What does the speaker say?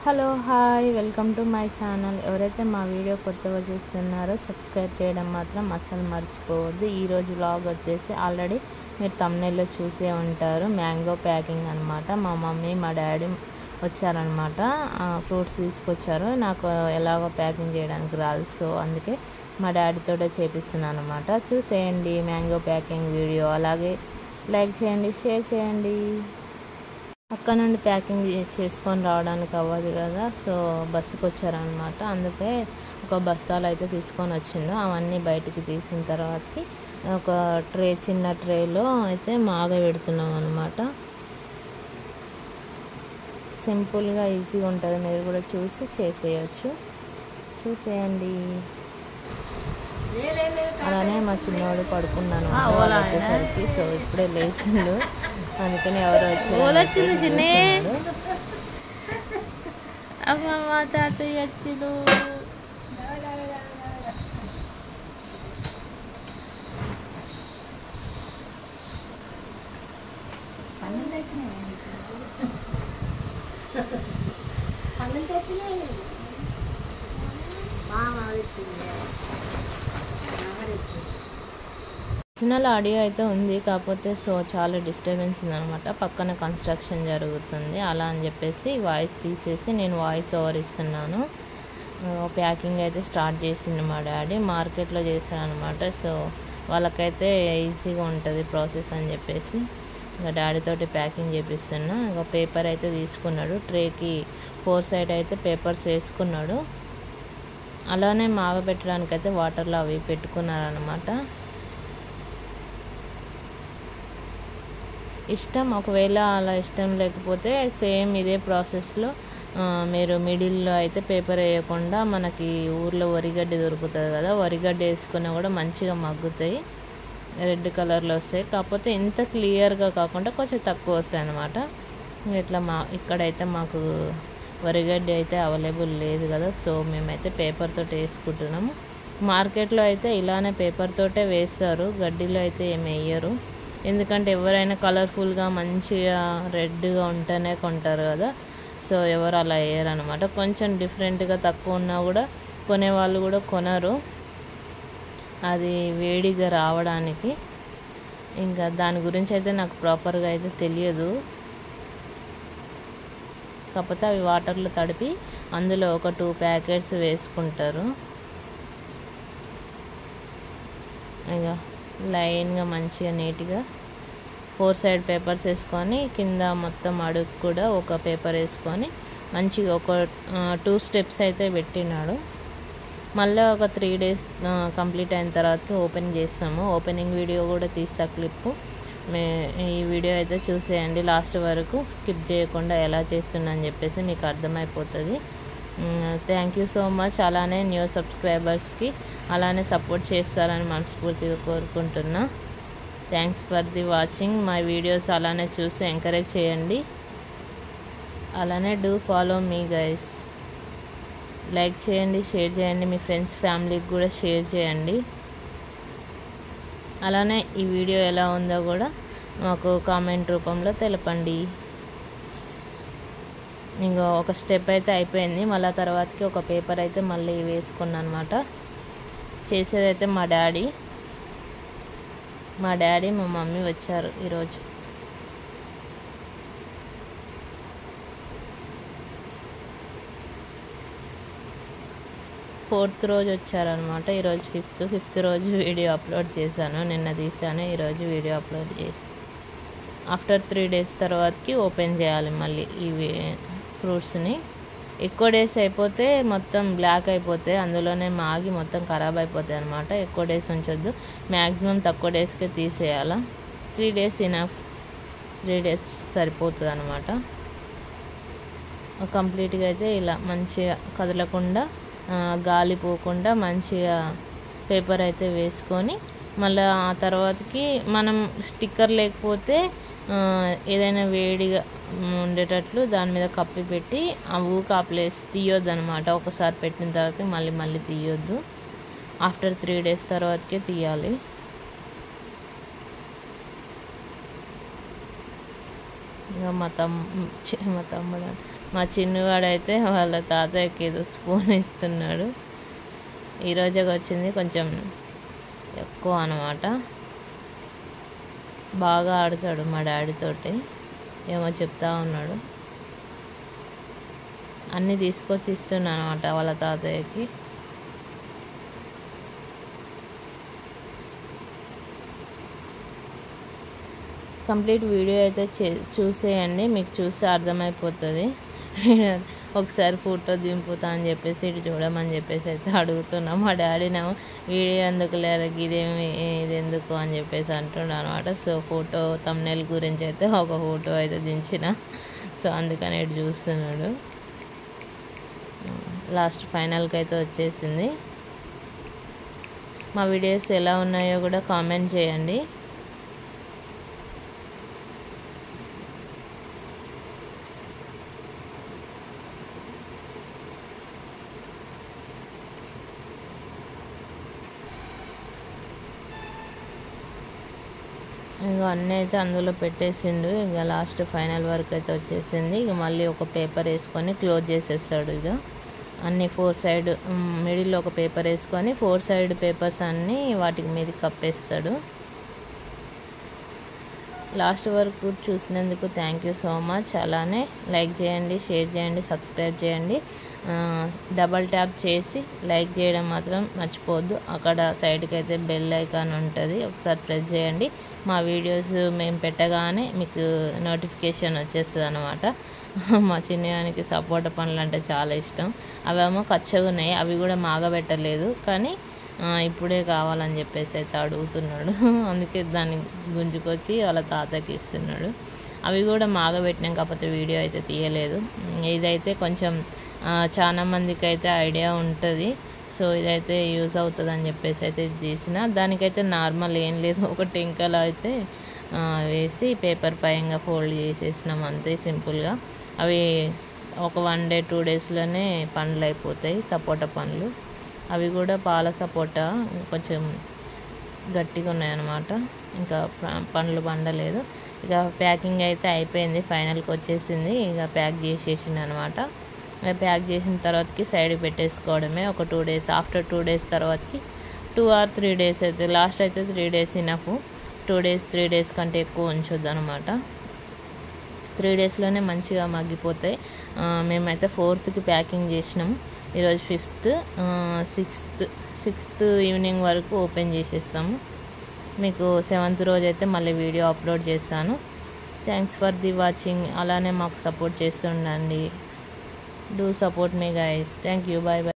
Hello hi welcome to my channel. ఎవరైతే మా video కొత్తగా చూస్తున్నారో సబ్స్క్రైబ్ చేయడం మాత్రం అస్సలు మర్చిపోవద్దు. ఈరోజు వ్లాగ్ వచ్చేసి ఆల్రెడీ మీరు థంబ్నెయిల్లో చూసే ఉంటారు. మ్యాంగో ప్యాకింగ్ అనమాట. మా మమ్మీ మా డాడీ వచ్చారనమాట. ఫ్రూట్స్ తీసుకొచ్చారు. నాకు ఎలాగో ప్యాకింగ్ చేయడానికి రాదు, సో అందుకే మా డాడీతోటే చేపిస్తున్నాను అనమాట. చూసేయండి మ్యాంగో ప్యాకింగ్ వీడియో. అలాగే లైక్ చేయండి, షేర్ చేయండి. అక్కడ నుండి ప్యాకింగ్ చేసుకొని రావడానికి అవ్వదు కదా, సో బస్సుకు వచ్చారనమాట. అందుకే ఒక బస్తాలు అయితే తీసుకొని వచ్చిండు. అవన్నీ బయటికి తీసిన తర్వాతకి ఒక చిన్న ట్రేలో అయితే మాగ పెడుతున్నాం అనమాట. సింపుల్గా ఈజీగా ఉంటుంది, మీరు కూడా చూసి చేసేయచ్చు. చూసేయండి. అలానే మా చిన్నవాడు పడుకున్నాను వచ్చేసరికి, సో ఇప్పుడే లేచిండు. అందుకని ఎవరు వచ్చారు చిన్నే అమ్మమ్మ తాతయ్య వచ్చిడు. ఒరిజినల్ ఆడియో అయితే ఉంది, కాకపోతే సో చాలా డిస్టర్బెన్స్ ఉందనమాట. పక్కన కన్స్ట్రక్షన్ జరుగుతుంది, అలా అని చెప్పేసి వాయిస్ తీసేసి నేను వాయిస్ ఓవర్ ఇస్తున్నాను. ప్యాకింగ్ అయితే స్టార్ట్ చేసింది మా డాడీ. మార్కెట్లో చేశారనమాట, సో వాళ్ళకైతే ఈజీగా ఉంటుంది ప్రాసెస్ అని చెప్పేసి ఇంకా డాడీతోటి ప్యాకింగ్ చేపిస్తున్నా. ఇంకా పేపర్ అయితే తీసుకున్నాడు. ట్రేకి 4 సైడ్ అయితే పేపర్స్ వేసుకున్నాడు. అలానే మాగబెట్టడానికి అయితే వాటర్లో అవి పెట్టుకున్నారనమాట. ఇష్టం, ఒకవేళ అలా ఇష్టం లేకపోతే సేమ్ ఇదే ప్రాసెస్లో మీరు మిడిల్లో అయితే పేపర్ వేయకుండా, మనకి ఊర్లో వరిగడ్డి దొరుకుతుంది కదా, వరిగడ్డి వేసుకున్నా కూడా మంచిగా మగ్గుతాయి, రెడ్ కలర్లో వస్తాయి. కాకపోతే ఇంత క్లియర్గా కాకుండా కొంచెం తక్కువ వస్తాయి అన్నమాట. ఇట్లా ఇక్కడైతే మాకు వరిగడ్డి అయితే అవైలబుల్ లేదు కదా, సో మేమైతే పేపర్తో వేసుకుంటున్నాము. మార్కెట్లో అయితే ఇలానే పేపర్తోటే వేస్తారు, గడ్డిలో అయితే ఏమి వేయరు. ఎందుకంటే ఎవరైనా కలర్ఫుల్గా మంచిగా రెడ్గా ఉంటేనే కొంటారు కదా, సో ఎవరు అలా వేయరు అనమాట. కొంచెం డిఫరెంట్గా తక్కువ ఉన్నా కూడా కొనేవాళ్ళు కూడా కొనరు, అది వేడిగా రావడానికి. ఇంకా దాని గురించి అయితే నాకు ప్రాపర్గా అయితే తెలియదు. కాకపోతే అవి వాటర్లో తడిపి అందులో ఒక 2 ప్యాకెట్స్ వేసుకుంటారు. ఇంకా లైన్గా మంచిగా నీట్గా 4 సైడ్ పేపర్స్ వేసుకొని కింద మొత్తం అడుగు కూడా ఒక పేపర్ వేసుకొని మంచిగా ఒక 2 స్టెప్స్ అయితే పెట్టినాడు. మళ్ళీ ఒక 3 డేస్ కంప్లీట్ అయిన తర్వాతకి ఓపెన్ చేస్తాము. ఓపెనింగ్ వీడియో కూడా తీస్తా క్లిప్పు. ఈ వీడియో అయితే చూసేయండి లాస్ట్ వరకు, స్కిప్ చేయకుండా ఎలా చేస్తున్నా అని చెప్పేసి మీకు అర్థమైపోతుంది. Thank you so much. అలానే న్యూ సబ్స్క్రైబర్స్కి అలానే సపోర్ట్ చేస్తారని మనస్ఫూర్తిగా కోరుకుంటున్నా. Thanks for the watching my videos. అలానే చూసి ఎంకరేజ్ చేయండి. అలానే do follow me guys. Like చేయండి, షేర్ చేయండి, మీ ఫ్రెండ్స్ ఫ్యామిలీకి కూడా షేర్ చేయండి. అలానే ఈ వీడియో ఎలా ఉందో కూడా మాకు కామెంట్ రూపంలో తెలపండి. ఇంకా ఒక స్టెప్ అయితే అయిపోయింది, మళ్ళీ తర్వాతకి ఒక పేపర్ అయితే మళ్ళీ వేసుకున్నాను అనమాట. చేసేదైతే మా డాడీ మా మమ్మీ వచ్చారు ఈరోజు. ఫోర్త్ రోజు వచ్చారనమాట. ఈరోజు ఫిఫ్త్ రోజు వీడియో అప్లోడ్ చేశాను. నిన్న తీసాను, ఈరోజు వీడియో అప్లోడ్ చేసి ఆఫ్టర్ 3 డేస్ తర్వాతకి ఓపెన్ చేయాలి మళ్ళీ ఇవి ఫ్రూట్స్ని. ఎక్కువ డేస్ అయిపోతే మొత్తం బ్లాక్ అయిపోతాయి, అందులోనే మాగి మొత్తం ఖరాబ్ అయిపోతాయి అనమాట. ఎక్కువ డేస్ ఉంచొద్దు, మ్యాక్సిమం తక్కువ డేస్కే తీసేయాల. 3 డేస్ ఇనఫ్, 3 డేస్ సరిపోతుంది అనమాట. కంప్లీట్గా అయితే ఇలా మంచిగా కదలకుండా, గాలి పోకుండా మంచిగా పేపర్ అయితే వేసుకొని మళ్ళీ ఆ తర్వాతకి మనం స్టిక్కర్ లేకపోతే ఏదైనా వేడిగా ఉండేటట్లు దాని మీద కప్పి పెట్టి ఆ ఊక ఆ ప్లేస్ తీయొద్దు అనమాట. ఒకసారి పెట్టిన తర్వాత మళ్ళీ తీయొద్దు. ఆఫ్టర్ 3 డేస్ తర్వాతకే తీయాలి. ఇంకా మా తమ్ముడు మా చిన్నవాడైతే వాళ్ళ తాతయ్యకి ఏదో స్పూన్ ఇస్తున్నాడు. ఈరోజే వచ్చింది, కొంచెం ఎక్కువ అన్నమాట. బాగా ఆడుతాడు మా డాడీతోటి, ఏమో చెప్తా ఉన్నాడు. అన్నీ తీసుకొచ్చి ఇస్తున్నా అనమాట వాళ్ళ తాతయ్యకి. కంప్లీట్ వీడియో అయితే చూసేయండి, మీకు చూస్తే అర్థమైపోతుంది. ఒకసారి ఫోటో దింపుతా అని చెప్పేసి ఇటు చూడమని చెప్పేసి అయితే అడుగుతున్నాం. మా డాడీనేమో వీడియో ఎందుకు లేరు, ఇది ఎందుకు అని చెప్పేసి అంటున్నాను అనమాట. సో ఫోటో థంబ్నెయిల్ గురించి అయితే ఒక ఫోటో అయితే దించిన, సో అందుకని ఇటు చూస్తున్నాడు. లాస్ట్ ఫైనల్కి అయితే వచ్చేసింది. మా వీడియోస్ ఎలా ఉన్నాయో కూడా కామెంట్ చేయండి. ఇక అన్నీ అయితే అందులో పెట్టేసిండు. ఇక లాస్ట్ ఫైనల్ వరకు అయితే వచ్చేసింది. ఇక మళ్ళీ ఒక పేపర్ వేసుకొని క్లోజ్ చేసేస్తాడు. ఇక అన్నీ 4 సైడ్ మిడిల్లో ఒక పేపర్ వేసుకొని 4 సైడ్ పేపర్స్ అన్నీ వాటికి మీదకి కప్పేస్తాడు. లాస్ట్ వరకు చూసినందుకు థ్యాంక్ యూ సో మచ్. అలానే లైక్ చేయండి, షేర్ చేయండి, సబ్స్క్రైబ్ చేయండి. డబల్ ట్యాప్ చేసి లైక్ చేయడం మాత్రం మర్చిపోవద్దు. అక్కడ సైడ్కి అయితే బెల్ ఐకాన్ ఉంటుంది, ఒకసారి ప్రెస్ చేయండి. మా వీడియోస్ మేము పెట్టగానే మీకు నోటిఫికేషన్ వచ్చేస్తుంది అనమాట. మా చిన్నయానికి సపోటా పండ్లు అంటే చాలా ఇష్టం. అవేమో కచ్చగా ఉన్నాయి, అవి కూడా మాగబెట్టలేదు, కానీ ఇప్పుడే కావాలని చెప్పేసి అయితే అడుగుతున్నాడు. అందుకే దాన్ని గుంజుకొచ్చి వాళ్ళ తాతకి ఇస్తున్నాడు. అవి కూడా మాగబెట్టినాం, కాకపోతే వీడియో అయితే తీయలేదు. ఇదైతే కొంచెం చాలా మందికి అయితే ఐడియా ఉంటుంది, సో ఇదైతే యూజ్ అవుతుంది అని చెప్పేసి అయితే తీసిన. దానికైతే నార్మల్ ఏం లేదు, ఒక టెంకలో అయితే వేసి పేపర్ పైన ఫోల్డ్ చేసేసినాం అంతే సింపుల్గా. అవి ఒక 1 డే 2 డేస్లోనే పండ్లు అయిపోతాయి, సపోటా పండ్లు. అవి కూడా పాల సపోటా కొంచెం గట్టిగా ఉన్నాయన్నమాట, ఇంకా పండ్లు పండలేదు. ఇక ప్యాకింగ్ అయితే అయిపోయింది, ఫైనల్కి వచ్చేసింది. ఇక ప్యాక్ చేసేసింది అనమాట. ప్యాక్ చేసిన తర్వాతకి సైడ్కి పెట్టేసుకోవడమే. ఒక 2 డేస్, ఆఫ్టర్ 2 డేస్ తర్వాతకి 2 or 3 డేస్ అయితే, లాస్ట్ అయితే 3 డేస్ ఇనఫ్. 2 డేస్ 3 డేస్ కంటే ఎక్కువ ఉంచొద్దు అనమాట. 3 డేస్లోనే మంచిగా మగ్గిపోతాయి. మేమైతే 4th ప్యాకింగ్ చేసినాము. ఈరోజు 5th, 6th ఈవినింగ్ వరకు ఓపెన్ చేసేస్తాము. మీకు 7th రోజు అయితే మళ్ళీ వీడియో అప్లోడ్ చేస్తాను. Thanks for the watching. అలానే మాకు సపోర్ట్ చేస్తుండండి. Do support me guys. Thank you. Bye bye.